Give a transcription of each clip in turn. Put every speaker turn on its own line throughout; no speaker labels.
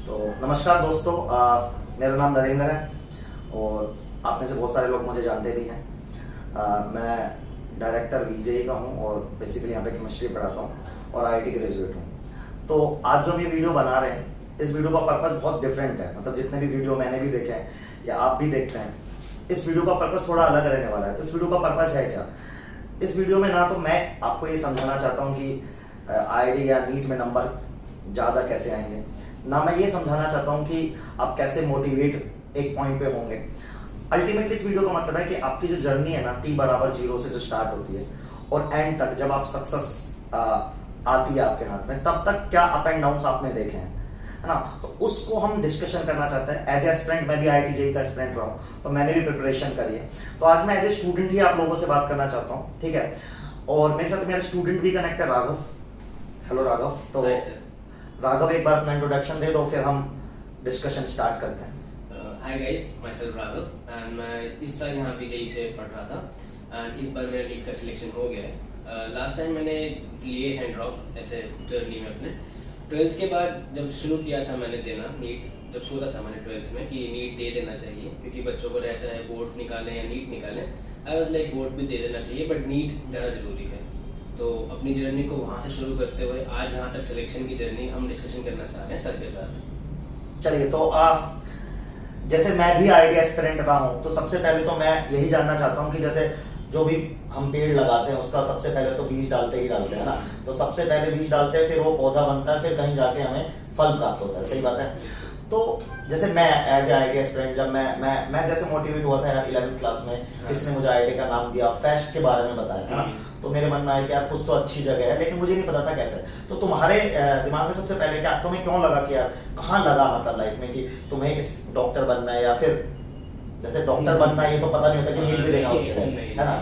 तो नमस्कार दोस्तों, मेरा नाम नरेंद्र है और आप में से बहुत सारे लोग मुझे जानते भी हैं। मैं डायरेक्टर वीजेई का हूं और बेसिकली यहाँ पे केमिस्ट्री पढ़ाता हूं और आईआईटी ग्रेजुएट हूं। तो आज जो हम ये वीडियो बना रहे हैं, इस वीडियो का पर्पस बहुत डिफरेंट है। मतलब जितने भी वीडियो मैंने भी देखे हैं या आप भी देखते हैं, इस वीडियो का पर्पस थोड़ा अलग रहने वाला है। तो इस वीडियो का पर्पस है क्या? इस वीडियो में ना तो मैं आपको ये समझाना चाहता हूँ कि आईआईटी या नीट में नंबर ज़्यादा कैसे आएंगे, ना मैं ये समझाना चाहता हूँ कि आप कैसे मोटिवेट एक पॉइंट पे होंगे। अल्टीमेटली इस वीडियो का मतलब है कि आपकी जो जर्नी है ना T=0 से जो स्टार्ट होती है और एंड तक जब आप सक्सेस आती है आपके हाथ में, तब तक क्या अप एंड डाउन्स आपने देखे हैं, है ना। तो उसको हम डिस्कशन करना चाहते हैं। एज ए एस्पिरेंट, मैं भी आईआईटी जेईई का एस्पिरेंट रहा हूँ, तो मैंने भी प्रिपरेशन करी है। तो आज मैं एज ए स्टूडेंट ही आप लोगों से बात करना चाहता हूँ, ठीक है। और मेरे साथ मेरा स्टूडेंट भी कनेक्ट है, राघव। हेलो राघव। तो राघव एक बार अपना इंट्रोडक्शन दे दो, फिर हम डिस्कशन स्टार्ट करते हैं।
Hi guys, my self Raghav and मैं इस साल यहाँ पे जेईई से पढ़ रहा था एंड इस बार मेरा नीट का सिलेक्शन हो गया है। लास्ट टाइम मैंने लिए हैंड ड्रॉप ऐसे जर्नी में अपने 12th के बाद जब शुरू किया था मैंने देना नीट, जब सोचा था मैंने 12th में कि नीट दे देना चाहिए क्योंकि बच्चों को रहता है बोर्ड निकालें या नीट निकालें। आई वाज लाइक बोर्ड भी दे देना चाहिए बट नीट ज़्यादा ज़रूरी है। तो अपनी जर्नी को वहाँ से शुरू करते हुए आज यहाँ तक सिलेक्शन की जर्नी हम डिस्कशन करना चाह रहे हैं सर के साथ।
चलिए, तो जैसे मैं भी आईआईटी एस्पिरेंट रहा हूँ, तो सबसे पहले तो मैं यही जानना चाहता हूँ कि जैसे जो भी हम पेड़ लगाते हैं उसका सबसे पहले तो बीज डालते ही डालते हैं ना। तो सबसे पहले बीज डालते हैं, फिर वो पौधा बनता है, फिर कहीं जाके हमें फल प्राप्त होता है। सही बात है। तो जैसे मैं एज ए आईआईटी एस्पिरेंट, जब मैं जैसे मोटिवेट हुआ था यार 11th क्लास में, किसने मुझे आईआईटी का नाम दिया, फेस्ट के बारे में बताया, है ना। तो मेरे मन में आया कि यार कुछ तो अच्छी जगह है, लेकिन मुझे नहीं पता था कैसे। तो तुम्हारे दिमाग में सबसे पहले क्या, तुम्हें क्यों लगा कि यार कहाँ लगा, मतलब लाइफ में कि तुम्हें इस डॉक्टर बनना है, या फिर जैसे डॉक्टर बनना है ये तो पता नहीं होता कि नीट भी देना उसके लिए, है ना।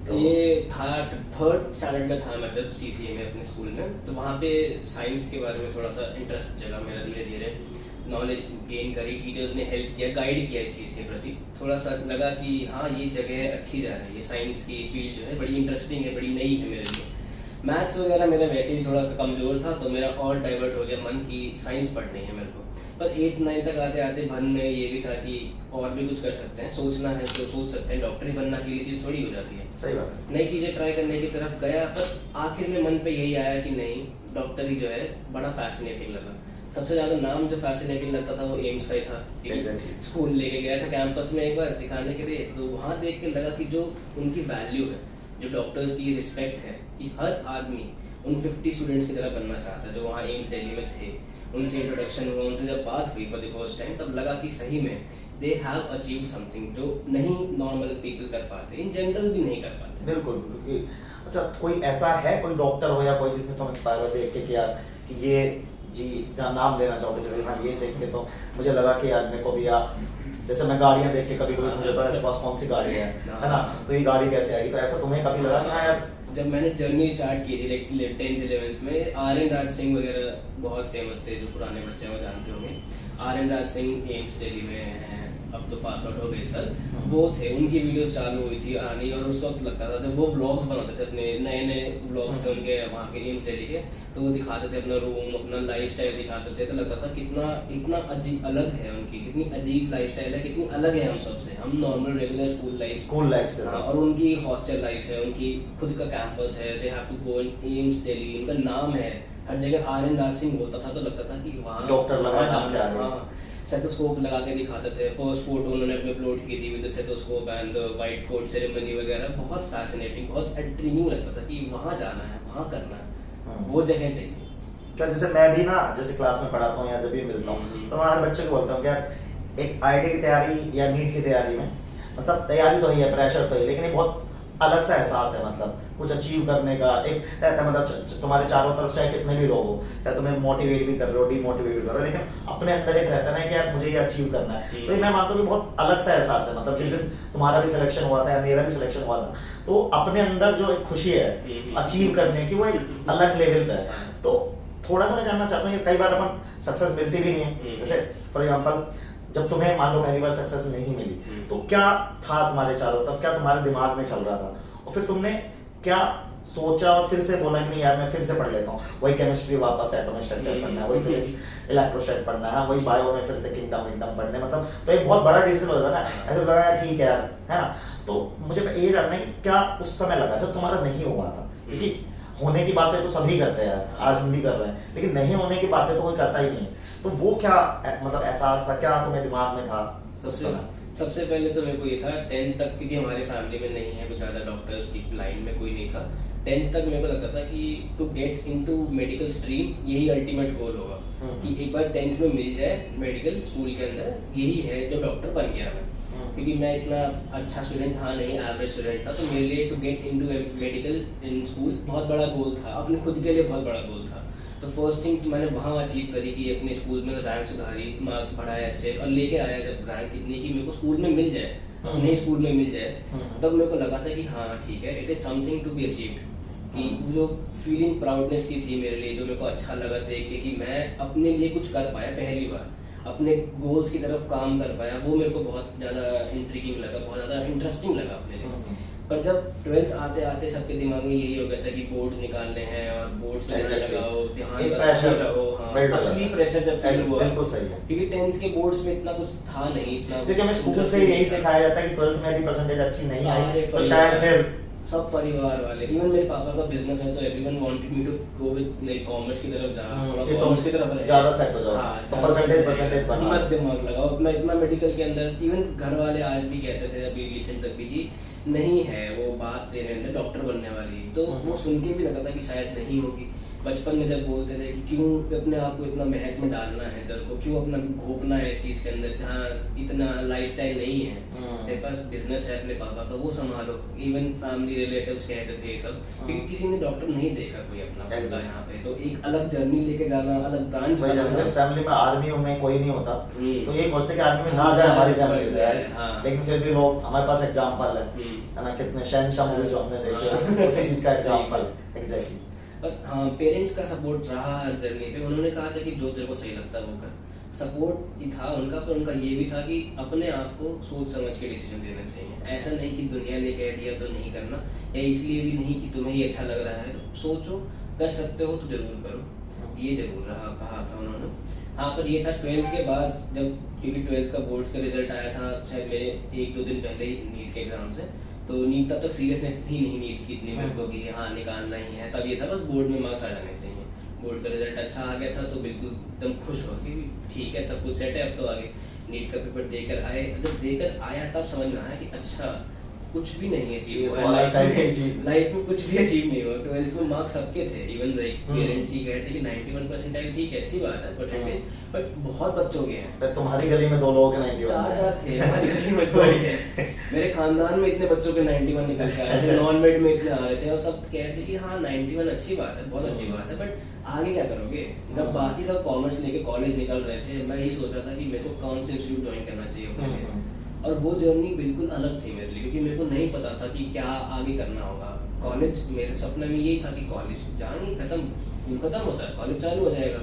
तो ये था 3rd स्टैंडर्ड में था मैं जब सीसीए में अपने स्कूल में, तो वहाँ पे साइंस के बारे में थोड़ा सा इंटरेस्ट जगा मेरा, धीरे धीरे नॉलेज गेन करी, टीचर्स ने हेल्प किया, गाइड किया इस चीज़ के प्रति। थोड़ा सा लगा कि हाँ ये जगह अच्छी जा रही है, साइंस की फील्ड जो है बड़ी इंटरेस्टिंग है, बड़ी नई है मेरे लिए। मैथ्स वगैरह मेरा वैसे ही थोड़ा कमज़ोर था, तो मेरा और डाइवर्ट हो गया मन की साइंस पढ़नी है मेरे को। पर 8th 9th तक आते आते मन में ये भी था कि और भी कुछ कर सकते हैं, सोचना है तो सोच सकते हैं, डॉक्टर ही बनना के लिए चीज़ थोड़ी हो जाती है।
सही बात है।
नई चीज़ें ट्राई करने की तरफ गया, पर आखिर में मन पे यही आया कि नहीं, डॉक्टर ही जो है बड़ा फैसिनेटिंग लगा। सबसे ज़्यादा नाम जो फैसिनेटिंग लगता था वो एम्स का ही था। स्कूल लेके गया था कैंपस में एक बार दिखाने के लिए, तो वहाँ देख के लगा कि जो उनकी वैल्यू है, जो डॉक्टर्स की रिस्पेक्ट है, कि हर आदमी उन 50 स्टूडेंट्स की तरह बनना चाहता है जो वहाँ एम्स दिल्ली में थे। उनसे इंट्रोडक्शन हुआ, उनसे जब बात हुई फॉर द फर्स्ट टाइम, तब लगा कि सही में दे हैव अचीव समथिंग जो नहीं नॉर्मल पीपल कर पाते, इन जनरल भी नहीं कर पाते।
बिल्कुल, क्योंकि अच्छा कोई ऐसा है, कोई डॉक्टर हो या कोई जिसने तुम इंस्पायर हो देख के कि यार कि ये जी का नाम लेना चाहोगे, चलिए हाँ ये देख के तो मुझे लगा कि यार मेरे को भी यार, जैसे मैं गाड़ियाँ देख के कभी कभी मुझे तो ऐसे पास कौन सी गाड़ी है ना, तो ये गाड़ी कैसे आई, तो ऐसा तुम्हें कभी लगा कि हाँ यार।
जब मैंने जर्नी स्टार्ट की थी 10th 11th में, आर.एन. राज सिंह वगैरह बहुत फेमस थे, जो पुराने बच्चे वो जानते होंगे। आर.एन. राज सिंह एम्स दिल्ली में हैं, अब तो पास आउट हो गए सर। वो थे, उनकी वीडियोस चालू हुई थी आनी, और उस वक्त लगता था जब वो व्लॉग्स बनाते थे, अपने नए नए व्लॉग्स थे उनके वहाँ के एम्स दिल्ली के, तो वो दिखाते थे अपना रूम, अपना लाइफस्टाइल दिखाते थे, तो लगता था कितना इतना अजीब अलग है उनकी, कितनी अजीब लाइफस्टाइल है, कितनी अलग है हम सबसे, हम नॉर्मल रेगुलर स्कूल लाइफ से। और उनकी हॉस्टल लाइफ है, उनकी खुद का कैंपस है, they have to go in AIIMS Delhi, उनका नाम है, हर जगह आर.एन. राज सिंह होता था, तो लगता था कि वहाँ
डॉक्टर लगा जाना।
हाँ, सेटोस्कोप लगा के दिखाते थे। फर्स्ट फोटो उन्होंने अपने अपलोड की थी with stethoscope and the white coat ceremony वगैरह, बहुत फैसिनेटिंग, बहुत इंट्रिगिंग लगता था कि वहाँ जाना है, वहाँ करना है, वो जगह चाहिए।
क्या जैसे मैं भी ना, जैसे क्लास में पढ़ाता हूँ या जब भी मिलता हूँ, तो मैं हर बच्चे को बोलता हूँ कि एक आईआईटी की तैयारी या नीट की तैयारी में, मतलब तैयारी तो ही है, प्रेशर तो ही, लेकिन ये बहुत अलग सा एहसास है। मतलब कुछ अचीव करने का एक रहता है, मतलब तुम्हारे चारों तरफ चाहे कितने भी लोग हो, या तुम्हें मोटिवेट भी कर रहे हो, डीमोटिवेट भी कर रहे हो, लेकिन अपने अंदर एक रहता है ना कि यार मुझे ये अचीव करना है। तो ये मैं मानता हूँ कि बहुत अलग सा एहसास है। मतलब जिस दिन तुम्हारा भी सिलेक्शन हुआ था या मेरा भी सिलेक्शन हुआ था, तो अपने अंदर जो एक खुशी है अचीव करने की, वो एक अलग लेवल पे है। तो थोड़ा सा मैं जानना चाहता हूँ कि कई बार अपन सक्सेस मिलती भी नहीं है, जैसे फॉर एग्जाम्पल जब तुम्हें मान लो पहली बार सक्सेस नहीं मिली, तो क्या था तुम्हारे चारों तरफ, क्या तुम्हारे दिमाग में चल रहा था, और फिर तुमने क्या सोचा और फिर से बोला कि नहीं यार मैं फिर से पढ़ लेता हूँ, वही केमिस्ट्री वापस एटॉमिक स्ट्रक्चर पढ़ना है, वही फिजिक्स इलेक्ट्रोस्टैट पढ़ना है, वही बायो में फिर से किंगडम विंगडम पढ़ने, मतलब तो एक बहुत बड़ा डिसीजन होता है ना। ऐसा लगा यार ठीक है यार, है ना। तो मुझे ये जानना है कि क्या उस समय लगा जब तुम्हारा नहीं हुआ था, क्योंकि होने की बातें तो सभी करते हैं यार, आज हम भी कर रहे हैं, लेकिन नहीं होने की बातें तो कोई करता ही नहीं है। तो वो क्या मतलब एहसास था, क्या तुम्हें दिमाग में था उस समय?
सबसे पहले तो मेरे को ये था 10th तक, क्योंकि हमारी फैमिली में नहीं है कुछ ज़्यादा डॉक्टर्स की लाइन में कोई नहीं था। 10th तक मेरे को लगता था कि to get into medical stream यही अल्टीमेट गोल होगा, कि एक बार 10th में मिल जाए मेडिकल स्कूल के अंदर, यही है जो डॉक्टर बन गया मैं। क्योंकि मैं इतना अच्छा स्टूडेंट था नहीं, एवरेज स्टूडेंट था, तो मेरे लिए to get into medical in school बहुत बड़ा गोल था, अपने खुद के लिए बहुत बड़ा गोल था। तो फर्स्ट थिंग मैंने वहाँ अचीव करी कि अपने स्कूल में रैंक सुधारी, मार्क्स बढ़ाए अच्छे, और लेके आया जब रैंक इतनी कि मेरे को स्कूल में मिल जाए, अपने स्कूल में मिल जाए, तब मेरे को लगा था कि हाँ ठीक है, it is something to be achieved. कि जो फीलिंग प्राउडनेस की थी मेरे लिए, जो मेरे को अच्छा लगा देख के कि मैं अपने लिए कुछ कर पाया पहली बार, अपने गोल्स की तरफ काम कर पाया, वो मेरे को बहुत ज़्यादा इंट्रिगिंग लगा, बहुत ज़्यादा इंटरेस्टिंग लगा अपने लिए। पर जब 12th आते आते सबके दिमाग में यही हो गया था कि बोर्ड्स निकालने हैं और बोर्ड्स में लगाओ, ध्यान बस रहो। हाँ, असली प्रेशर जब फील हुआ,
बिल्कुल सही है,
क्योंकि 10th के बोर्ड्स में इतना कुछ था नहीं, इतना
क्योंकि हमें स्कूल से यही सिखाया जाता है कि 12th में यदि परसेंटेज अच्छी नहीं आई तो शायद फिर
सब परिवार वाले, इवन मेरे पापा का बिजनेस है तो everyone wanted me to go with like commerce की तरफ जा, थोड़ा कॉमर्स की तरफ रहे,
ज्यादा सेट हो जाओ।
हाँ,
तो परसेंटेज बना,
मत दिमाग लगाओ अपना इतना मेडिकल के अंदर। इवन घर वाले आज भी कहते थे अभी रिसेंट तक भी कि नहीं है वो बात तेरे अंदर डॉक्टर बनने वाली, तो वो सुन के भी लगता था कि शायद नहीं होगी। बचपन में जब बोलते थे कि क्यों अपने आप को इतना महक में डालना है, तेरे को क्यों अपना घोपना है इस चीज़ के अंदर, जहाँ इतना लाइफस्टाइल नहीं है, तेरे पास बिजनेस है अपने पापा का, वो संभालो। इवन फैमिली रिलेटिव्स कहते थे ये सब, क्योंकि किसी ने डॉक्टर नहीं देखा कोई अपना पैसा यहाँ पे, तो एक अलग जर्नी लेके जाना, अलग ब्रांच बनाना।
फैमिली में आर्मी में कोई नहीं होता तो ये सोचते कि आर्मी में ना जाए हमारी फैमिली से, लेकिन फिर भी लोग, हमारे पास एग्जाम्पल है ना, कितने शहनशाह मूवी जो हमने देखे उसी चीज का एग्जाम्पल एग्जैक्टली।
पर हाँ, पेरेंट्स का सपोर्ट रहा हर जर्नी पे। उन्होंने कहा था कि जो तेरे को सही लगता है वो कर, सपोर्ट ही था उनका, पर उनका ये भी था कि अपने आप को सोच समझ के डिसीजन लेना चाहिए। ऐसा नहीं कि दुनिया ने कह दिया तो नहीं करना, या इसलिए भी नहीं कि तुम्हें ये अच्छा लग रहा है तो सोचो, कर सकते हो तो जरूर करो, ये जरूर रहा कहा था उन्होंने। हाँ, पर ये था 12th के बाद जब, क्योंकि 12th का बोर्ड्स का रिजल्ट आया था शायद मेरे 1-2 दिन पहले ही नीट के एग्जाम से, तो नीट तब तक सीरियसनेस थी नहीं नीट की इतनी मेरे को कि हाँ निकालना ही है। तब ये था बस बोर्ड में मार्क्स आ जाने चाहिए। बोर्ड का रिजल्ट अच्छा आ गया था तो बिल्कुल एकदम खुश हो कि ठीक है, सब कुछ सेट है, अब तो आगे नीट का पेपर देकर आए। जब देकर आया तब समझ में आया कि अच्छा कुछ भी नहीं अचीव हुआ लाइफ में कुछ भी अचीव नहीं हुआ। 12th में मार्क्स सबके थे, इवन लाइक पेरेंट्स ही कहते कि 91% आए, ठीक है अच्छी बात है परसेंटेज, बट बहुत बच्चों के हैं।
पर तुम्हारी गली में 2 लोगों के 91
4 थे, हमारी गली में 2 थे। मेरे खानदान में इतने बच्चों के 91 निकल के आए थे, नॉन मेड में इतने आ रहे थे, और सब कहते कि हाँ 91 अच्छी बात है, बहुत अच्छी बात है, बट आगे क्या करोगे। जब बाकी सब कॉमर्स लेके कॉलेज निकल रहे थे, मैं यही सोच रहा था कि मेरे को कौन से इंस्टीट्यूट ज्वाइन करना चाहिए अपने लिए, और वो जर्नी बिल्कुल अलग थी मेरे लिए, क्योंकि मेरे को नहीं पता था कि क्या आगे करना होगा। कॉलेज मेरे सपने में यही था कि कॉलेज जाएंगे, खत्म होता है, कॉलेज चालू हो जाएगा,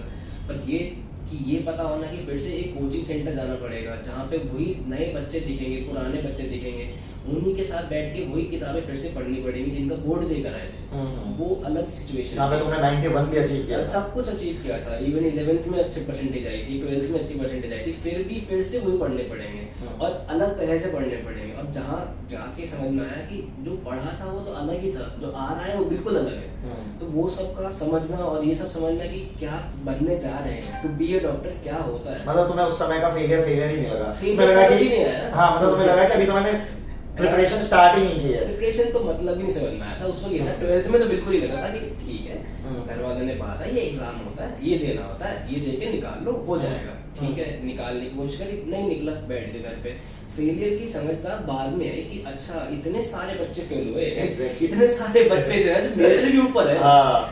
पर ये पता होना कि फिर से एक कोचिंग सेंटर जाना पड़ेगा जहाँ पे वही नए बच्चे दिखेंगे, पुराने बच्चे दिखेंगे, उन्हीं के साथ बैठ के वही किताबें फिर से पढ़नी पड़ेंगी जिनका बोर्ड देकर आए थे। वो अलग सिचुएशन है।
तुमने 91 भी अचीव किया,
सब कुछ अचीव किया था, इवन 11th में अच्छी परसेंटेज आई थी, 12th में अच्छी परसेंटेज आई थी, फिर भी फिर से वही पढ़ने पड़ेंगे और अलग तरह से पढ़ने पड़ेंगे। और जहाँ जाके समझ में आया कि जो पढ़ा था वो तो अलग ही था, जो आ रहा है वो बिल्कुल अलग है। तो वो सब का समझना और ये सब समझना कि क्या बनने जा रहे हैं, टू बी ए डॉक्टर क्या होता है।
मतलब तुम्हें उस समय का फेलियर ही नहीं लगा?
फेलियर ही नहीं आया।
हाँ, मतलब तुम्हें लगा कि अभी तो मैंने प्रिपरेशन स्टार्ट ही नहीं की है।
प्रिपरेशन तो मतलब ही नहीं समझ में आया था उस वक्त। ये था 12th में तो बिल्कुल ही लगा था कि ठीक है, घर वालों ने कहा था ये एग्जाम होता है, ये देना होता है, ये दे के निकाल लो, हो जाएगा, ठीक है। निकालने की कोशिश करी, नहीं निकला, बैठ के घर पे। फेलियर की समझता बाद में आई कि अच्छा इतने सारे बच्चे फेल हुए, इतने सारे बच्चे जो है जो मेरे से भी ऊपर है,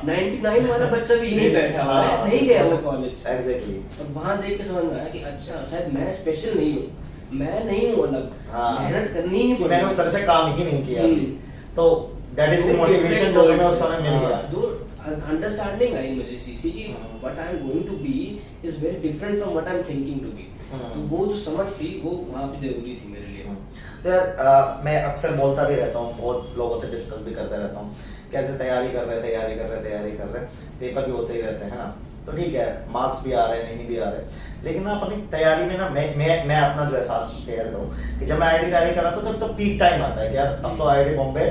99 वाला बच्चा भी यही बैठा हुआ है, नहीं गया वो कॉलेज।
एग्जैक्टली।
और वहाँ देख के समझ में आया कि अच्छा शायद मैं स्पेशल नहीं हूँ, मैं नहीं हूँ अलग, मेहनत करनी ही
मैंने उस तरह से काम ही नहीं किया। तो दैट इज द मोटिवेशन जो तुम्हें उस समय मिल गया।
जो अंडरस्टैंडिंग आई मुझे सीसी की what I am going to be is very different from what I am thinking to be. तो वो जो समझ थी वो वहाँ पे जरूरी थी मेरे लिए।
तो यार मैं अक्सर बोलता भी रहता हूँ, बहुत लोगों से डिस्कस भी करता रहता हूँ, कैसे तैयारी कर रहे, पेपर भी होते ही रहते हैं ना, तो ठीक है मार्क्स भी आ रहे हैं नहीं भी आ रहे, लेकिन ना अपनी तैयारी में ना मैं अपना जो एहसास शेयर करूँ कि जब मैं आईआईटी तैयारी कर रहा था तो पीक टाइम आता है कि यार अब तो आईआईटी बॉम्बे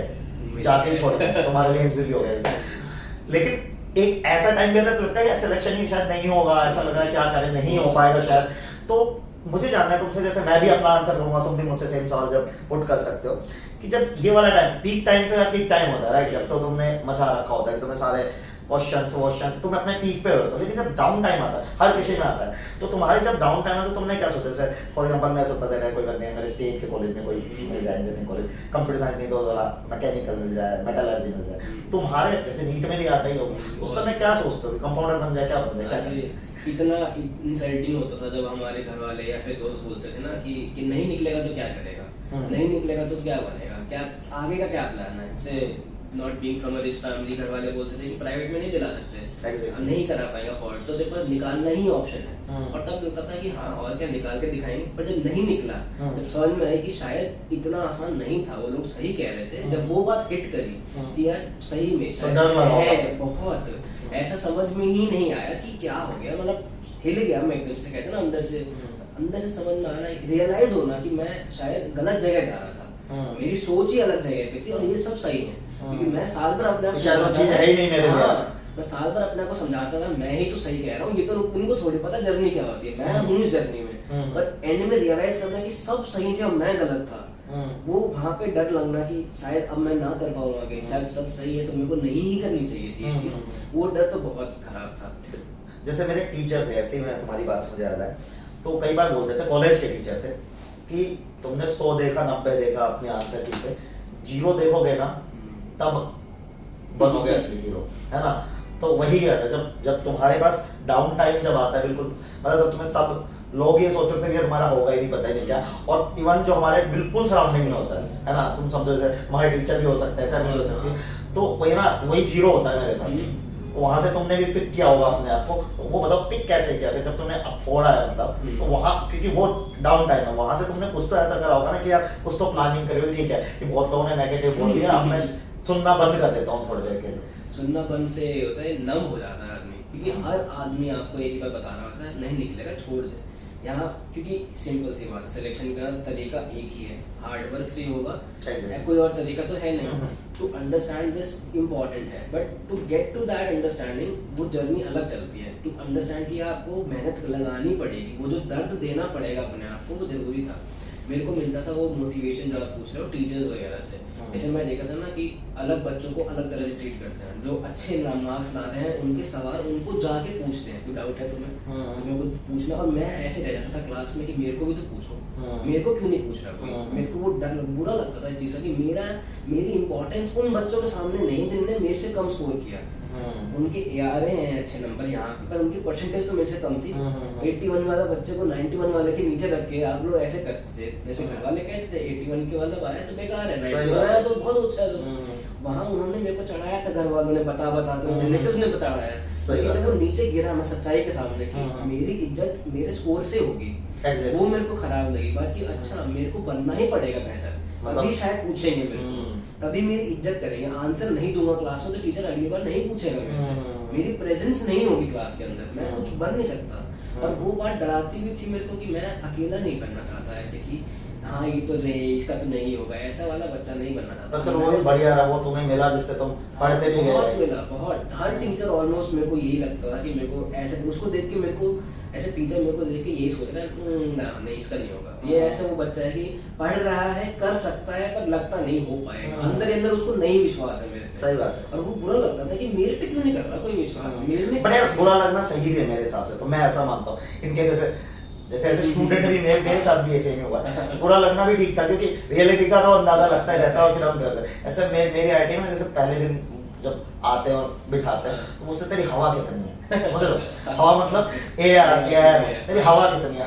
जाके ही छोड़ दें, तुम्हारे लिए एमसीक्यू हो गया। लेकिन एक ऐसा टाइम भी आता है लगता है सिलेक्शन ही शायद नहीं होगा, ऐसा लग रहा है क्या करें, नहीं हो पाएगा शायद। तो मुझे जानना है तुमसे, जैसे मैं भी अपना आंसर करूंगा, तुम भी मुझसे सेम सवाल जब पुट कर सकते हो कि जब ये वाला टाइम पीक टाइम, तो यार पीक टाइम होता है राइट, जब तो तुमने मचा रखा होता है कि तुम्हें सारे क्वेश्चन तुम अपने पीक पे होते हो, लेकिन जब डाउन टाइम आता है हर किसी में आता है, तो तुम्हारे जब डाउन टाइम आता है तो तुमने क्या सोचा? जैसे फॉर एग्जांपल मैं सोचता था कोई बंदे मेरे स्टेट के कॉलेज में कोई मिल जाए, इंजीनियरिंग कॉलेज, कंप्यूटर साइंस नहीं तो जरा मैकेनिकल मिल जाए, मेटलर्जी मिल जाए, तुम्हारे जैसे नीट में भी आता ही होगा, उस समय क्या सोचते हो? कंपाउंडर बन जाए, क्या बन जाए?
इतना इंसल्टिंग होता था जब हमारे घर वाले या फिर दोस्त बोलते थे ना कि नहीं निकलेगा तो क्या करेगा, नहीं निकलेगा तो क्या बनेगा, क्या आगे का क्या प्लान है। से not being from a rich family, घर वाले बोलते थे कि प्राइवेट में नहीं दिला सकते, नहीं करा पाएगा अफोर्ड, तो तेरे पास निकालना ही ऑप्शन है। और तब लगता था कि हाँ और क्या निकाल के दिखाएंगे, पर जब नहीं निकला जब समझ में आया कि शायद इतना आसान नहीं था, वो लोग सही कह रहे थे, जब वो बात हिट करी कि यार सही में है बहुत, ऐसा समझ में ही नहीं आया कि क्या हो गया, मतलब हिल गया मैं एकदम से, कहते हैं ना अंदर से समझ में आना, रियलाइज होना कि मैं शायद गलत जगह जा रहा था, मेरी सोच ही अलग जगह पे थी और ये सब सही है। क्योंकि मैं साल भर अपने मैं साल भर अपने को समझाता था मैं ही तो सही कह रहा हूँ, ये तो उनको थोड़ी पता जर्नी क्या होती है, मैं हूँ इस जर्नी में, पर एंड में रियलाइज करना कि सब सही थे और मैं गलत था, वो वहाँ पे डर लगना कि शायद अब मैं ना कर पाऊंगा आगे, शायद सब सही है तो मेरे को नहीं ही करनी चाहिए थी ये चीज, वो डर तो बहुत खराब था।
जैसे मेरे टीचर थे, ऐसे ही मैं तुम्हारी बात से मुझे याद है, तो कई बार बोलते थे, कॉलेज के टीचर थे कि तुमने 100 देखा 90 देखा अपने आंसर की पे, 0 देखोगे ना तब बनोगे असली हीरो, है ना। तो वही है जब तुम्हारे पास डाउन टाइम जब आता है, बिल्कुल मतलब तुम्हें सब लोग ये सोच रहे थे कि तुम्हारा होगा ही नहीं, पता ही नहीं क्या, और इवन जो हमारे बिल्कुल सराउंडिंग में होता है ना, तुम समझो जैसे तुम्हारे टीचर भी हो सकते हैं, फैमिली हो सकती है, तो वही ना वही 0 होता है मेरे हिसाब से। वहां से तुमने भी पिक किया होगा अपने आप को, तो वो बताओ पिक कैसे किया फिर जब तुमने अब फोड़ा है, मतलब तो वहाँ क्योंकि वो डाउन टाइम है, वहां से तुमने कुछ तो ऐसा करा होगा ना कि यार कुछ तो प्लानिंग करी हुई, ठीक है कि बहुत लोगों ने नेगेटिव बोल दिया, अब मैं सुनना बंद कर देता हूँ थोड़ी देर के लिए।
सुनना बंद से होता है नम हो जाता है आदमी, क्योंकि हर आदमी आपको एक ही बात बता रहा होता है नहीं निकलेगा छोड़ दे यहाँ, क्योंकि सिंपल सी बात है सिलेक्शन का तरीका एक ही है, हार्ड वर्क से ही होगा, कोई और तरीका तो है नहीं। टू अंडरस्टैंड दिस इम्पॉर्टेंट है, but to get to that understanding वो जर्नी अलग चलती है। टू अंडरस्टैंड कि आपको मेहनत लगानी पड़ेगी, वो जो दर्द देना पड़ेगा अपने आप को, वो जरूरी था। मेरे को मिलता था वो मोटिवेशन जो आप पूछ रहे हो टीचर्स वगैरह से, जैसे मैं देखा था ना कि अलग बच्चों को अलग तरह से ट्रीट करते हैं, जो अच्छे मार्क्स ला रहे हैं उनके सवाल उनको जाके पूछते हैं, कोई डाउट है तुम्हें कुछ पूछना, और मैं ऐसे रह जाता था क्लास में कि मेरे को भी तो पूछो, मेरे को क्यों नहीं पूछ रहा कोई, मेरे को वो डर बुरा लगता था इस चीज़ का कि मेरी इंपॉर्टेंस उन बच्चों के सामने नहीं जिन्होंने मेरे से कम स्कोर किया था। उनके ARA हैं अच्छे नंबर यहाँ पर, उनकी परसेंटेज तो मेरे से कम थी, 81 वाला बच्चे को 91 वाले के नीचे रख के आप लोग ऐसे करते थे, जैसे घर वाले कहते थे 81 के वाला आया तो बेकार है, 91 आया तो बहुत अच्छा है। तो वहाँ उन्होंने मेरे को चढ़ाया था, घर वालों ने बता के रिलेटिव्स ने बताया, जब वो नीचे गिरा मैं सच्चाई के सामने कि मेरी इज्जत मेरे स्कोर से होगी, वो मेरे को खराब लगी बात कि अच्छा मेरे को बनना ही पड़ेगा बेहतर, अभी शायद पूछेंगे मेरे को, तभी मेरी इज्जत करेंगे। आंसर नहीं दूंगा क्लास में तो टीचर अगली बार नहीं पूछेगा मेरे से, मेरी प्रेजेंस नहीं होगी क्लास के अंदर, मैं कुछ बन नहीं सकता। और वो बात डराती भी थी मेरे को कि मैं अकेला नहीं बनना चाहता, ऐसे कि हाँ ये तो रहे इसका तो नहीं होगा, ऐसा वाला बच्चा नहीं बनना चाहता।
तो चलो वो भी बढ़िया रहा, वो तुम्हें मिला जिससे तुम पढ़ते भी गए।
बहुत मिला, बहुत, हर टीचर ऑलमोस्ट मेरे को यही लगता था कि मेरे को ऐसे उसको देख के मेरे को ऐसे टीचर मेरे को देख के यही सोच रहा है ना नहीं इसका नहीं होगा, ये ऐसा वो बच्चा है कि पढ़ रहा है कर सकता है पर लगता नहीं हो पाएगा, अंदर उसको नहीं विश्वास है मेरे पे।
सही बात है।
और वो बुरा लगता था कि मेरे पे क्यों नहीं कर रहा कोई विश्वास, मेरे में
बट यार बुरा लगना सही भी है मेरे हिसाब से, तो मैं ऐसा मानता हूँ इनके जैसे स्टूडेंट भी मेरे साथ भी ऐसे ही हुआ है, बुरा लगना भी ठीक था क्योंकि रियलिटी का तो अंदाजा लगता ही रहता है, और फिर हम करते हैं ऐसे मेरी आईटी में जैसे पहले दिन जब आते हैं और बिठाते हैं तो मुझसे तेरी हवा कितनी है, मतलब हवा मतलब एयर तेरी हवा कितनी है,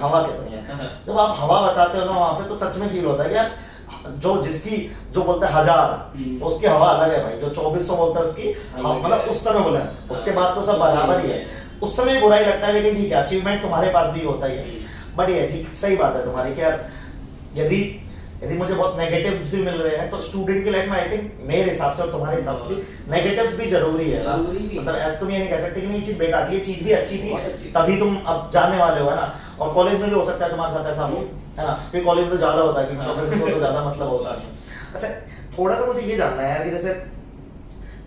जब आप हवा बताते हो ना वहाँ पे तो सच में फील होता है कि यार जो जिसकी जो बोलते हैं 1000 तो उसकी हवा अलग है भाई, जो 2400 बोलता है उसकी मतलब उस समय बोले, उसके बाद तो सब बराबर ही है। उस समय बुरा ही लगता है, लेकिन ठीक है अचीवमेंट तुम्हारे पास भी होता ही है। बट ये ठीक सही बात है तुम्हारी कि यार यदि यदि मुझे बहुत नेगेटिव्स भी मिल रहे हैं तो स्टूडेंट की लाइफ में आई थिंक मेरे हिसाब से और तुम्हारे हिसाब से भी नेगेटिव्स भी जरूरी है ना। मतलब ऐसा तुम ये नहीं कह सकते कि नहीं चीज बेकार थी, ये चीज भी अच्छी थी तभी तुम अब जानने वाले हो, है ना। और कॉलेज में भी हो सकता है तुम्हारे साथ ऐसा हो, है ना, क्योंकि कॉलेज में तो ज्यादा होता है, क्योंकि प्रोफेसर को तो ज्यादा मतलब होता नहीं। अच्छा थोड़ा सा मुझे ये जानना है यार कि जैसे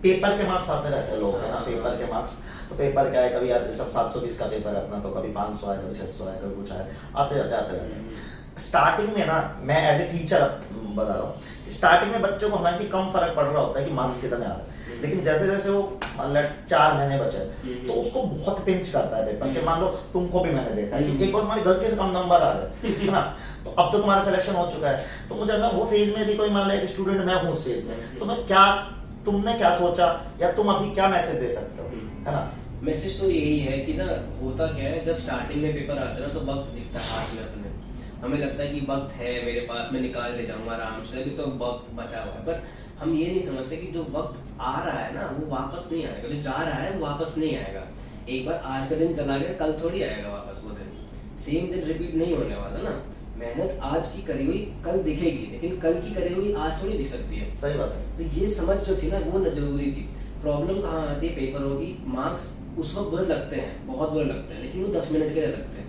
पेपर के मार्क्स आते रहते हैं लोग, है ना, पेपर के मार्क्स, तो पेपर क्या है, कभी यार सब 720 का पेपर है अपना, तो कभी 500 है, कभी 600 है, कभी कुछ है, आते जाते हैं। स्टार्टिंग में ना मैं एज ए टीचर बता रहा हूँ, स्टार्टिंग में बच्चों को हालांकि कम फर्क पड़ रहा होता है कि मार्क्स कितने आ रहे हैं, लेकिन जैसे जैसे वो मान लो 4 महीने बचे तो उसको बहुत पिंच करता है पेपर के। मान लो तुमको भी मैंने देखा है कि एक बार तुम्हारी गलती से कम नंबर आ गए, है ना, तो अब तो तुम्हारा सिलेक्शन हो चुका है, तो मुझे ना वो फेज में यदि कोई मान लो एक स्टूडेंट मैं हूँ उस फेज में, तो मैं क्या, तुमने क्या सोचा या तुम अभी क्या मैसेज दे सकते हो, है ना।
मैसेज तो यही है कि ना होता क्या है, जब स्टार्टिंग में पेपर आते हैं ना तो वक्त दिखता है हाथ में अपने, हमें लगता है कि वक्त है मेरे पास, मैं निकाल ले जाऊंगा आराम से, अभी तो वक्त बचा हुआ है। पर हम ये नहीं समझते कि जो वक्त आ रहा है ना वो वापस नहीं आएगा, जो जा रहा है वो वापस नहीं आएगा। एक बार आज का दिन चला गया, कल थोड़ी आएगा वापस वो दिन, सेम दिन रिपीट नहीं होने वाला ना। मेहनत आज की करी हुई कल दिखेगी, लेकिन कल की करी हुई आज थोड़ी दिख सकती है।
सही बात है।
तो ये समझ जो थी ना वो जरूरी थी। प्रॉब्लम कहाँ आती है पेपरों की, मार्क्स उस वक्त बुरे लगते हैं, बहुत बुरे लगते हैं, लेकिन वो 10 मिनट के लिए लगते हैं।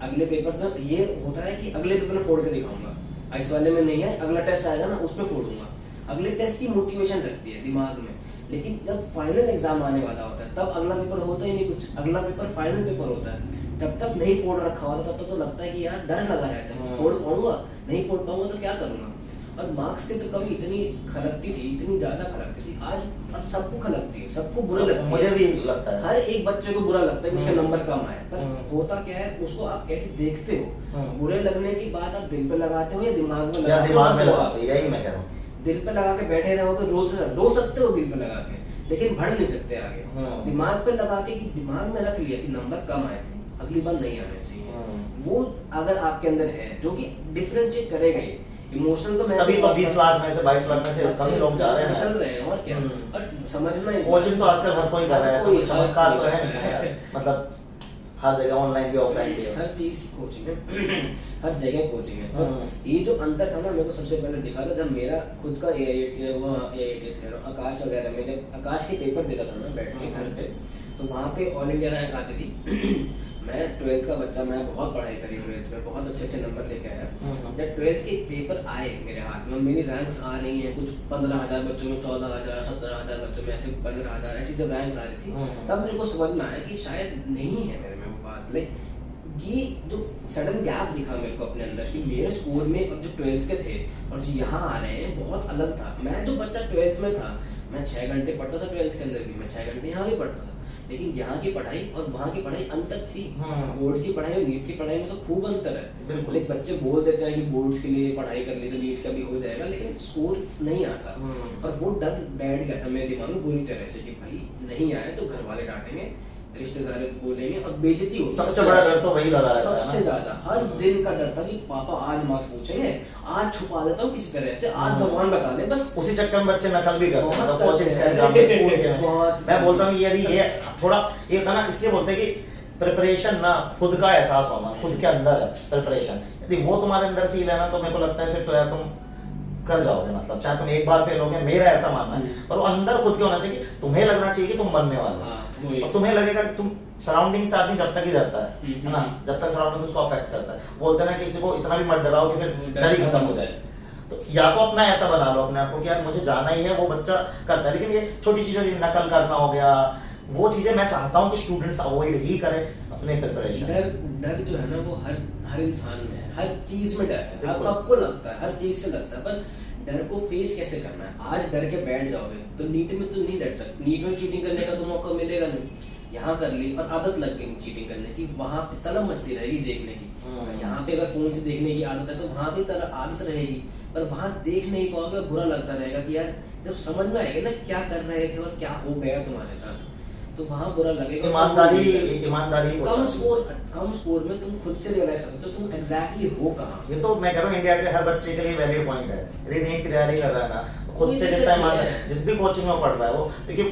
अगले पेपर तक ये होता है कि अगले पेपर में फोड़ के दिखाऊंगा, इस वाले में नहीं है, अगला टेस्ट आएगा ना उसमें फोड़ूंगा, अगले टेस्ट की मोटिवेशन रखती है दिमाग में। लेकिन जब फाइनल एग्जाम आने वाला होता है तब अगला पेपर होता ही नहीं कुछ, अगला पेपर फाइनल पेपर होता है। जब तक नहीं फोड़ रखा होता तब तक तो लगता है कि यार डर लगा रहता है, फोड़ पाऊंगा नहीं फोड़ पाऊंगा तो क्या करूंगा। और मार्क्स की तो कभी इतनी खलकती थी, इतनी ज्यादा खलकती थी, आज अब सबको खलकती है, सबको बुरा लगता है।
मुझे भी लगता है,
हर एक बच्चे को बुरा लगता है कि उसका नंबर कम आए, पर होता क्या है उसको आप कैसे देखते हो। बुरे लगने की बात आप दिल पे लगाते हो या दिमाग में लगाते हो,
यही मैं कह रहा हूँ।
दिल पे लगा के बैठे रहोगे, रो सकते हो दिल पे लगा के, लेकिन बढ़ नहीं सकते आगे। दिमाग पे लगा के कि दिमाग में रख लिया कि नंबर कम आए थे, अगली बार नहीं आने चाहिए, वो अगर आपके अंदर है जो कि डिफरेंशिएट करेगा ही। इमोशन तो मैं
तभी तो 20 लाख में से 22 लाख में से कम लोग जा रहे हैं,
निकल रहे हैं। और क्या, और समझना
कोचिंग तो आजकल हर कोई कर रहा है, कोई चमत्कार तो है नहीं, मतलब हर जगह ऑनलाइन भी ऑफलाइन भी
हर चीज की कोचिंग है हर जगह कोचिंग है। और ये जो अंतर था ना मेरे को सबसे पहले दिखा था जब मेरा खुद का AIITS कह रहा हूँ, आकाश वगैरह में जब आकाश के पेपर देता था ना बैठ के घर पे, तो वहाँ पे ऑल इंडिया रैंक आती थी। मैं 12th का बच्चा, मैं बहुत पढ़ाई करी 12th में, बहुत अच्छे अच्छे नंबर लेके आया। जब 12th के पेपर आए मेरे हाथ में, मेरी रैंक्स आ रही हैं कुछ 15,000 बच्चों में, 14,000, 17,000 बच्चों में, ऐसे 15,000 ऐसी जब रैंक्स आ रही थी, तब मेरे को समझ में आया कि शायद नहीं है मेरे में वो बात। लाइक ये जो सडन गैप दिखा मेरे को अपने अंदर कि मेरे स्कूल में अब जो 12th के थे और जो यहाँ आ रहे हैं बहुत अलग था। मैं जो बच्चा 12th में था, मैं 6 घंटे पढ़ता था 12th के अंदर भी, मैं 6 घंटे यहाँ भी पढ़ता था, लेकिन यहाँ की पढ़ाई और वहाँ की पढ़ाई अंतर थी। बोर्ड की पढ़ाई और नीट की पढ़ाई में तो खूब अंतर है। लेकिन बच्चे बोल देते हैं कि बोर्ड्स के लिए पढ़ाई कर ली तो नीट का भी हो जाएगा, लेकिन स्कोर नहीं आता। और वो डर बैठ गया था मेरे दिमाग में बुरी तरह से कि भाई नहीं आए तो घर वाले डांटेंगे, रिश्तेदार बोलेंगे और बेइज्जती होगी।
सबसे बड़ा डर तो वही लगा रहता है,
सबसे ज्यादा हर दिन का डर था कि पापा आज मार्क्स पूछेंगे, आज छुपा लेता हूँ किसी तरह से, आज भगवान बचा ले बस।
उसी चक्कर में बच्चे नकल भी करते हैं, कोचिंग से एग्जाम में, स्कूल के में। मैं बोलता हूँ यदि ये थोड़ा ये होता ना, इसलिए बोलते हैं कि प्रिपरेशन ना खुद का एहसास होना, खुद के अंदर है प्रिपरेशन, यदि वो तुम्हारे अंदर फील है ना, तो मेरे को लगता है फिर तो यार तुम कर जाओगे। मतलब चाहे तुम एक बार फेल हो गए, मेरा ऐसा मानना है, पर वो अंदर खुद के होना चाहिए, तुम्हें लगना चाहिए कि तुम बनने वाले हो। और तुम्हें लगेगा कि तुम सराउंडिंग से आदमी जब तक ही रहता है ना, जब तक सराउंडिंग उसको अफेक्ट करता है। बोलते हैं ना किसी को इतना भी मत डराओ कि फिर डर ही खत्म हो जाए। तो या तो अपना ऐसा बना लो अपने आप को कि यार मुझे जाना ही है, वो बच्चा करता है। लेकिन ये छोटी चीजें, नकल करना हो गया, वो चीजें मैं चाहता हूँ कि स्टूडेंट्स अवॉइड ही करें अपने प्रिपरेशन।
डर जो है ना वो हर इंसान में है, हर चीज में डर है, सबको लगता है, हर चीज से लगता है। पर डर को फेस कैसे करना है? आज डर के बैठ जाओगे तो नीट में तो नहीं डर सकते, नीट में चीटिंग करने का तो मौका मिलेगा नहीं। यहाँ कर ली और आदत लग गई चीटिंग करने की, वहाँ पे तलब मचती रहेगी देखने की। यहाँ पे अगर फोन से देखने की आदत है तो वहाँ भी आदत रहेगी, पर वहाँ देख नहीं पाओगे, बुरा लगता रहेगा कि यार जब समझ में आएगा ना कि क्या कर रहे थे और क्या हो गया तुम्हारे साथ, तो वहाँ बुरा लगेगा।
ईमानदारी
कम स्कोर में तुम खुद से रियलाइज कर सकते हो तुम एग्जैक्टली हो कहाँ।
ये तो मैं कह रहा हूँ इंडिया के हर बच्चे के लिए वैलिड पॉइंट है। यदि नीट की तैयारी कर रहा है ना, खुद से जितना ईमानदार, जिस भी कोचिंग में पढ़ रहा है वो, क्योंकि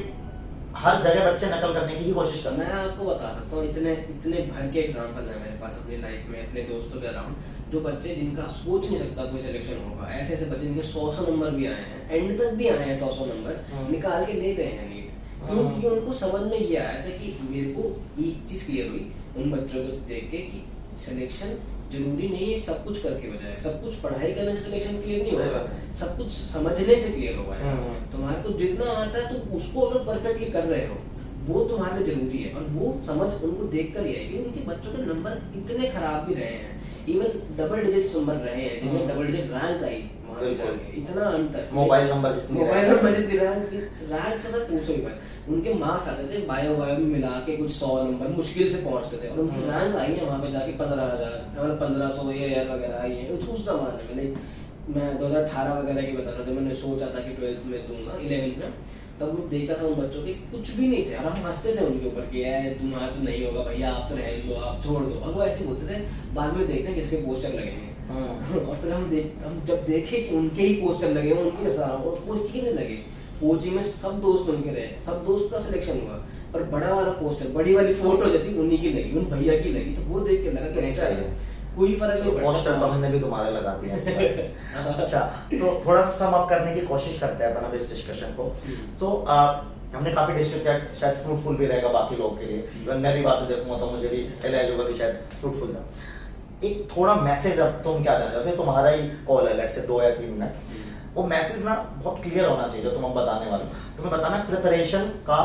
हर जगह बच्चे नकल करने की ही कोशिश करते हैं।
मैं आपको बता सकता हूँ इतने भर के एग्जांपल है मेरे पास अपनी लाइफ में, अपने दोस्तों के अराउंड, जो बच्चे जिनका सोच नहीं सकता कोई सिलेक्शन होगा, ऐसे ऐसे बच्चे जिनके 100 नंबर भी आए हैं, एंड तक भी आए हैं 100 नंबर निकाल के ले गए हैं नीट। क्यों? क्योंकि उनको समझ में ये आया था कि मेरे को एक चीज क्लियर हुई उन बच्चों को देख के कि सिलेक्शन जरूरी नहीं है सब कुछ करके हो जाए, सब कुछ पढ़ाई करने से सिलेक्शन क्लियर नहीं होगा, सब कुछ समझने से क्लियर होगा। तुम्हारे को जितना आता है तुम उसको अगर परफेक्टली कर रहे हो वो तुम्हारे लिए जरूरी है। और वो समझ उनको देख कर ही आएगी। उनके बच्चों के नंबर इतने खराब भी रहे हैं, इवन डबल डिजिट नंबर रहे हैं जिनमें डबल डिजिट रैंक आई वहाँ पे जाके, इतना अंतर।
मोबाइल नंबर जितनी
रैंक से सर पूछो ही भाई, उनके मार्क्स आते थे बायो में मिला के कुछ 100 नंबर मुश्किल से पहुंचते थे, और उनकी रैंक आई है वहाँ पे जाके 15,000 1500 ये वगैरह आई है उस जमाने में। नहीं मैं 2018 वगैरह की बता रहा था, मैंने सोचा था कि 12th में दूंगा 11th में, तब मैं देखता था उन बच्चों के कुछ भी नहीं थे और हम हंसते थे उनके ऊपर कि यार तुम्हारा तो नहीं होगा भैया, आप तो रह दो, आप छोड़ दो। और वो ऐसे बोलते थे, बाद में देखते हैं किसके पोस्टर लगेंगे और फिर हम जब देखे कि उनके ही पोस्टर लगे हैं, उनके और कोचिंग नहीं लगे, कोचिंग में सब दोस्त उनके रहे, सब दोस्त का सिलेक्शन हुआ, पर बड़ा वाला पोस्टर, बड़ी वाली फोटो जो थी उन्हीं की लगी, उन भैया की लगी। तो वो देख के लगा कि ऐसा है, कोई फर्क नहीं पड़ता।
पोस्टर तो हमने भी तुम्हारे लगा दिया है। अच्छा, तो थोड़ा सा सम अप करने की कोशिश करते हैं अपन अब इस डिस्कशन को। तो हमने काफी डिस्कस किया, शायद फ्रूटफुल भी रहेगा बाकी लोगों के लिए। मैं भी बातें देखूंगा तो मुझे भी रियलाइज होगा कि शायद फ्रूटफुल था। एक थोड़ा मैसेज अब तुम क्या देना चाहते हो, तुम्हारा ही कॉल है, लेट्स से 2 या 3 मिनट, वो मैसेज ना बहुत क्लियर होना चाहिए जो तुम अब बताने वाले हो। तुम्हें बताना प्रिपरेशन का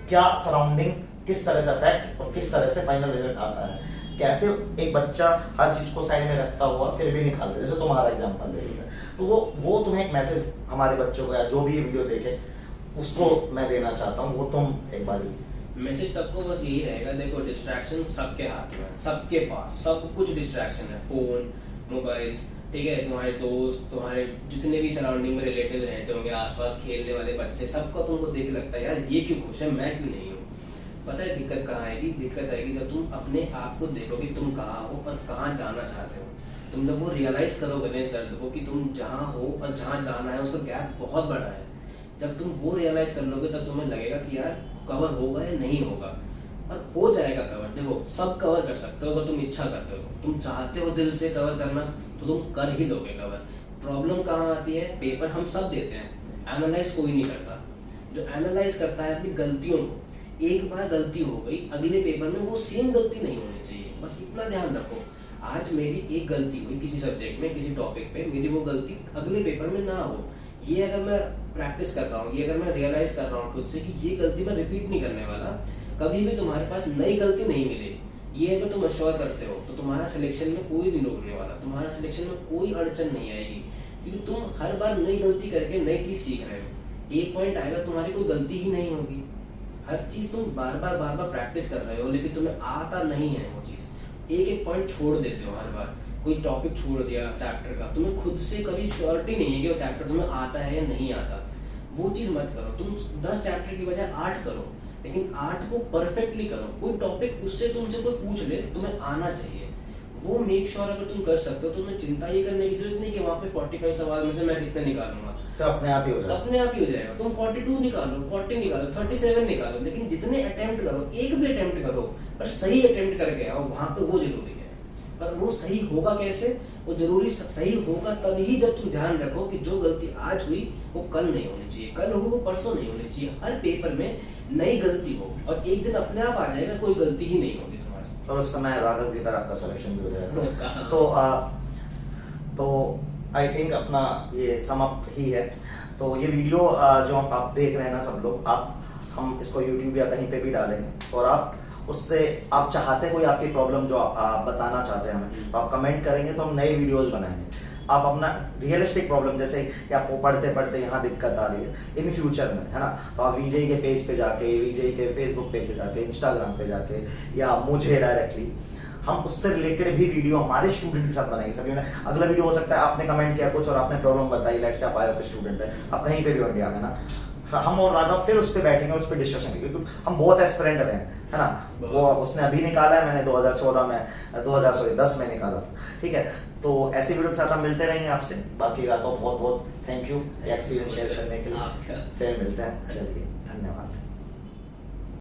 क्या सराउंडिंग किस तरह से अफेक्ट और किस तरह से फाइनल रिजल्ट आता है, कैसे एक बच्चा हर चीज को साइड में रखता हुआ फिर भी निकाल दे, जैसे तुम्हारा एग्जांपल दे रही है। तो वो तुम्हें एक मैसेज हमारे बच्चों को या जो भी ये वीडियो देखे उसको मैं देना चाहता हूँ, वो तुम एक बार
मैसेज सबको बस यही रहेगा, देखो डिस्ट्रैक्शन सबके हाथ में, सबके पास सब कुछ डिस्ट्रैक्शन है, फोन, मोबाइल, ठीक है, तुम्हारे दोस्त, तुम्हारे जितने भी सराउंडिंग में रिलेटिव रहते होंगे, आसपास खेलने वाले बच्चे, सबका तुमको देख लगता है यार ये क्यों खुश है, मैं क्यों नहीं हूँ। पता है दिक्कत कहाँ आएगी? दिक्कत आएगी जब तुम अपने आप को देखोगे तुम कहाँ हो और कहाँ जाना चाहते हो। तुम जब वो रियलाइज करोगे ना इस दर्द को कि तुम जहाँ हो और जहाँ जाना है उसका गैप बहुत बड़ा है, जब तुम वो रियलाइज कर लोगे तब तुम्हें लगेगा कि यार कवर होगा या नहीं होगा, और हो जाएगा कवर। देखो सब कवर कर सकते हो अगर तुम इच्छा करते हो, तुम चाहते हो दिल से कवर करना तो तुम कर ही दोगे कवर। प्रॉब्लम कहाँ आती है? पेपर हम सब देते हैं, एनालाइज कोई नहीं करता। जो एनालाइज करता है अपनी गलतियों को, एक बार गलती हो गई अगले पेपर में वो सेम गलती नहीं होनी चाहिए, बस इतना ध्यान रखो। आज मेरी एक गलती हुई किसी सब्जेक्ट में, किसी टॉपिक पे, मेरी वो गलती अगले पेपर में ना हो, ये अगर मैं प्रैक्टिस कर रहा हूँ, ये अगर मैं रियलाइज कर रहा हूँ खुद से कि ये गलती मैं रिपीट नहीं करने वाला, कभी भी तुम्हारे पास नई गलती नहीं मिलेगी, ये अगर तुम अश्योर करते हो तो तुम्हारा सिलेक्शन में कोई नहीं रोकने वाला, तुम्हारा सिलेक्शन में कोई अड़चन नहीं आएगी, क्योंकि तुम हर बार नई गलती करके नई चीज़ सीख रहे हो। एक पॉइंट आएगा तुम्हारी कोई गलती ही नहीं होगी, हर चीज़ तुम बार बार प्रैक्टिस कर रहे हो, लेकिन तुम्हें आता नहीं है वो चीज़, एक पॉइंट छोड़ देते हो हर बार। कोई टॉपिक छोड़ दिया चैप्टर का, तुम्हें खुद से कभी श्योरिटी नहीं है कि वो चैप्टर तुम्हें आता है या नहीं आता, वो चीज़ मत करो। तुम 10 चैप्टर की बजाय 8 करो, लेकिन 8 को परफेक्टली करो। कोई टॉपिक उससे तुमसे कोई पूछ ले, तुम्हें आना चाहिए, वो मेक श्योर अगर तुम कर सकते हो तो तुम्हें चिंता ये करने की जरूरत नहीं कि वहाँ पे 45 सवाल में से मैं कितने निकालूंगा,
तो अपने आप ही हो जाएगा,
अपने आप ही हो जाएगा। तुम 42 निकालो, 40 निकालो, 37 निकालो, लेकिन जितने अटेम्प्ट करो, एक भी अटेम्प्ट करो पर सही अटेम्प्ट करके आओ, वहाँ पे वो जरूरी है। पर वो सही होगा कैसे? वो जरूरी सही होगा तभी जब तुम ध्यान रखो कि जो गलती आज हुई वो कल नहीं होनी चाहिए, कल हुई वो परसों नहीं होनी चाहिए। हर पेपर में नई गलती हो और एक दिन अपने आप आ जाएगा कोई गलती ही नहीं होगी तुम्हारी,
और उस समय राघव की तरह आपका सिलेक्शन भी हो जाएगा। तो आई थिंक अपना ये सम अप ही है। तो ये वीडियो जो आप देख रहे हैं ना सब लोग, हम इसको YouTube या कहीं पे भी डालेंगे, और आप उससे आप चाहते हैं कोई आपकी प्रॉब्लम जो आप बताना चाहते हैं हमें, तो आप कमेंट करेंगे तो हम नए वीडियोस बनाएंगे। आप अपना रियलिस्टिक प्रॉब्लम, जैसे कि आपको पढ़ते पढ़ते यहाँ दिक्कत आ रही है इन फ्यूचर में, है ना, तो आप वीजे के पेज पे जाके, वीजे के फेसबुक पेज पे जाके, इंस्टाग्राम पे जाके, या मुझे डायरेक्टली, हम उससे रिलेटेड भी वीडियो हमारे स्टूडेंट के साथ बनाएंगे। सभी ने अगला वीडियो हो सकता है आपने कमेंट किया कुछ और आपने प्रॉब्लम बताई, लेट्स से आप आए स्टूडेंट है, आप कहीं पे भी हो इंडिया में ना, हम और राघव फिर उस पर बैठेंगे, उस पर डिस्कशन करेंगे, क्योंकि हम बहुत एस्पिरेंट रहे हैं, है ना। वो उसने अभी निकाला है, मैंने 2014 में 2010 में निकाला था, ठीक है। तो ऐसी वीडियो के साथ हम मिलते रहेंगे आपसे। बाकी राघव बहुत बहुत थैंक यू एक्सपीरियंस शेयर करने के लिए। फिर मिलते हैं, चलिए, धन्यवाद।